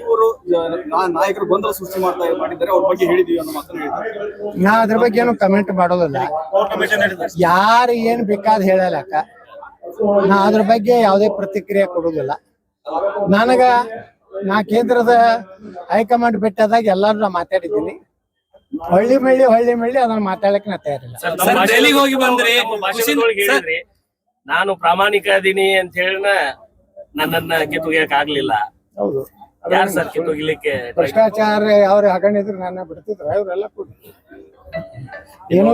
ಇವರು ನಾಯಕರು ಗೊಂದಲ ಸೃಷ್ಟಿ ಮಾಡಿದ್ದಾರೆ, ಅವ್ರ ಬಗ್ಗೆ ಹೇಳಿದೀವಿ ಅನ್ನೋ ಮಾತನ್ನು ಹೇಳಿದ್ದಾರೆ. ನಾ ಅದ್ರ ಬಗ್ಗೆ ಏನು ಕಮೆಂಟ್ ಮಾಡೋದಿಲ್ಲ. ಯಾರು ಏನ್ ಬೇಕಾದ್ ಹೇಳಲಕ್ಕ, ನಾ ಅದ್ರ ಬಗ್ಗೆ ಯಾವುದೇ ಪ್ರತಿಕ್ರಿಯೆ ಕೊಡುದಿಲ್ಲ. ನಾ ಕೇಂದ್ರದ ಹೈಕಮಾಂಡ್ ಬಿಟ್ಟದಾಗ ಎಲ್ಲಾರು ನಾ ಮಾತಾಡಿದ್ದೀನಿ. ಹೊಳ್ಳಿ ಮಳ್ಳಿ ಅದನ್ನ ಮಾತಾಡಕ್ ನಾ ತಯಾರಿಲ್ಲ. ಹೋಗಿ ಬಂದ್ರಿ, ನಾನು ಪ್ರಾಮಾಣಿಕ ಅದೀನಿ ಅಂತ ಹೇಳಿ ನನ್ನನ್ನ ಕಿತ್ತೊಗಿಯಕ್ ಆಗ್ಲಿಲ್ಲ. ಹೌದು, ಯಾರು ಸರ್ ಕಿತ್ತೊಗಿಲಿಕ್ಕೆ? ಭ್ರಷ್ಟಾಚಾರ ಅವ್ರ ಹಗಣಿದ್ರು ನನ್ನ ಬಿಡ್ತಿದ್ರ ಇವರೆಲ್ಲ ಕೂಡ. ಏನು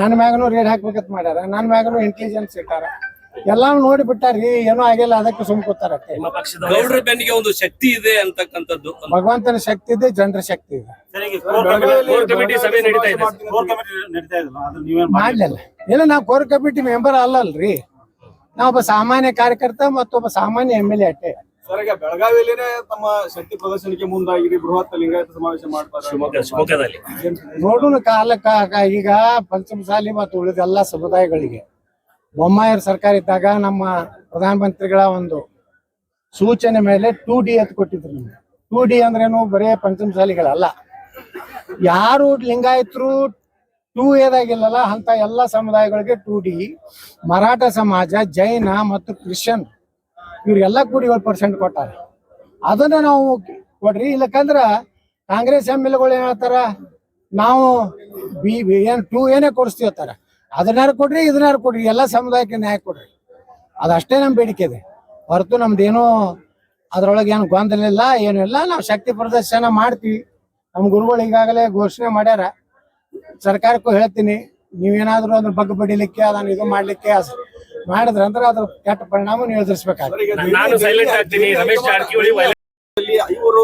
ನನ್ನ ಮ್ಯಾಗನು ರೇಡ್ ಹಾಕ್ಬೇಕಂತ ಮಾಡ್ಯಾರ, ನನ್ನ ಮ್ಯಾಗನು ಇಂಟೆಲಿಜೆನ್ಸ್ ಇಟ್ಟಾರ, ಎಲ್ಲಾನು ನೋಡಿ ಬಿಟ್ಟಾರಿ. ಏನೋ ಆಗಿಲ್ಲ, ಅದಕ್ಕೆ ಸುಮ್ ಕೂತಾರತ್ತೆ. ನಿಮ್ಮ ಪಕ್ಷದ ಗೌಡ್ರ ಬೆನ್ನಿಗೆ ಒಂದು ಶಕ್ತಿ ಇದೆ ಅಂತಕ್ಕಂಥದ್ದು. ಭಗವಂತನ ಶಕ್ತಿ ಇದೆ, ಜನರ ಶಕ್ತಿ ಇದೆ. ಸಭೆ ನಡೀತಾ ಇದೆ, ಮಾಡ್ಲಿಲ್ಲ. ಇಲ್ಲ, ನಾವು ಕೋರ್ ಕಮಿಟಿ ಮೆಂಬರ್ ಅಲ್ಲಲ್ರಿ, ನಾವೊಬ್ಬ ಸಾಮಾನ್ಯ ಕಾರ್ಯಕರ್ತ ಮತ್ತೊಬ್ಬ ಸಾಮಾನ್ಯ MLA ಅಟ್ಟೆ. ಸರ್, ಈಗ ಬೆಳಗಾವಿಯಲ್ಲಿನೇ ತಮ್ಮ ಶಕ್ತಿ ಪ್ರದರ್ಶನಕ್ಕೆ ಮುಂದಾಗಿರಿ, ಬೃಹತ್ ಲಿಂಗಾಯತ ಸಮಾವೇಶ ಮಾಡ್ತಾರೆ ಶಿವಮೊಗ್ಗದಲ್ಲಿ. ನೋಡೋಣ ಕಾಲಕ್ಕ. ಈಗ ಪಂಚಮಸಾಲಿ ಮತ್ತು ಉಳಿದ ಎಲ್ಲಾ ಸಮುದಾಯಗಳಿಗೆ ಬೊಮ್ಮಾಯರ್ ಸರ್ಕಾರ ಇದ್ದಾಗ ನಮ್ಮ ಪ್ರಧಾನಮಂತ್ರಿಗಳ ಒಂದು ಸೂಚನೆ ಮೇಲೆ 2D ಅಂತ ಕೊಟ್ಟಿದ್ರು. ನಮ್ಗೆ 2D ಅಂದ್ರೇನು, ಬರೇ ಪಂಚಮಸಾಲಿಗಳಲ್ಲ, ಯಾರು ಲಿಂಗಾಯತರು 2Aದಾಗಿಲ್ಲಲ್ಲ ಅಂತ ಎಲ್ಲಾ ಸಮುದಾಯಗಳಿಗೆ 2D. ಮರಾಠ ಸಮಾಜ, ಜೈನ ಮತ್ತು ಕ್ರಿಶ್ಚಿಯನ್ ಇವ್ರಿಗೆಲ್ಲ ಕೂಡಿ 7% ಕೊಟ್ಟಾರ. ಅದನ್ನ ನಾವು ಕೊಡ್ರಿ. ಇಲ್ಲಕಂದ್ರ ಕಾಂಗ್ರೆಸ್ MLAಗಳು ಏನ್ ಹೇಳ್ತಾರ, ನಾವು ಏನ್ 2Aನೇ ಕೊಡಿಸ್ತೀವತ್ತಾರ. ಅದನ್ನಾರು ಕೊಡ್ರಿ, ಇದನ್ನಾರು ಕೊಡ್ರಿ, ಎಲ್ಲಾ ಸಮುದಾಯಕ್ಕೆ ನ್ಯಾಯ ಕೊಡ್ರಿ. ಅದಷ್ಟೇ ನಮ್ ಬೇಡಿಕೆ ಇದೆ ಹೊರತು ನಮ್ದೇನೋ ಅದ್ರೊಳಗೆ ಏನು ಗೊಂದಲ ಇಲ್ಲ, ಏನು ಇಲ್ಲ. ನಾವು ಶಕ್ತಿ ಪ್ರದರ್ಶನ ಮಾಡ್ತೀವಿ. ನಮ್ಮ ಗುರುಗಳು ಈಗಾಗಲೇ ಘೋಷಣೆ ಮಾಡ್ಯಾರ. ಸರ್ಕಾರಕ್ಕೂ ಹೇಳ್ತೀನಿ, ನೀವೇನಾದ್ರೂ ಅದ್ರ ಬಗ್ಗೆ ಬಡಿಲಿಕ್ಕೆ, ಅದನ್ನ ಇದು ಮಾಡ್ಲಿಕ್ಕೆ ಮಾಡಿದ್ರ ಅಂದ್ರೆ ಅದ್ರ ಕೆಟ್ಟ ಪರಿಣಾಮ ನೀವು ಎದುರಿಸ್ಬೇಕಾಗ್ತದೆ. ನಾನು ಸೈಲೆಂಟ್ ಆಗ್ತೀನಿ. ರಮೇಶ್ ಜಾರಕಿಹೊಳಿ ಇವರು